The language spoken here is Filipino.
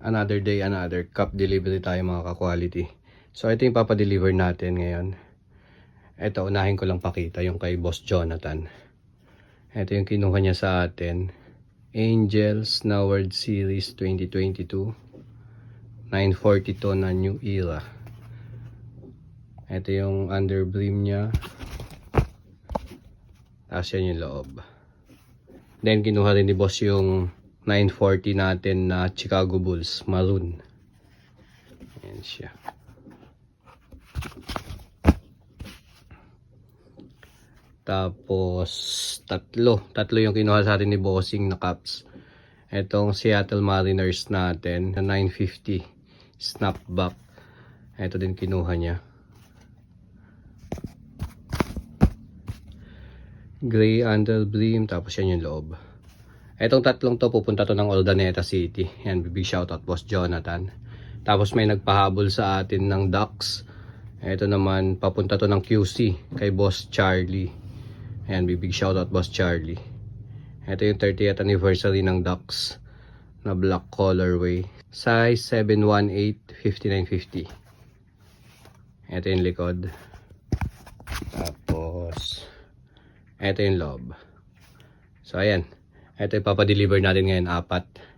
Another day, another cup delivery tayo mga ka-quality. So ito yung papadeliver natin ngayon. Ito, unahin ko lang pakita yung kay Boss Jonathan. Ito yung kinuha niya sa atin. Angels na World Series 2022. 942 na New Era. Ito yung underbrim niya. Tapos yan yung loob. Then kinuha rin ni Boss yung 940 natin na Chicago Bulls maroon. Ayan siya. Tapos tatlo yung kinuha sa atin ni Bossing na caps. Etong Seattle Mariners natin na 950 snapback. Ito din kinuha niya. Gray underbrim, tapos yan yung loob. Etong tatlong to pupunta to ng Urdaneta City. Yan, big shoutout Boss Jonathan. Tapos may nagpahabol sa atin ng Ducks. Ito naman papunta to ng QC kay Boss Charlie. Ayan, big shoutout Boss Charlie. Ito yung 30th anniversary ng Ducks na black colorway. Size 718, 5950. Ito yung likod. Tapos ito yung loob. So ayan, ito yung papadeliver natin ngayon, 4.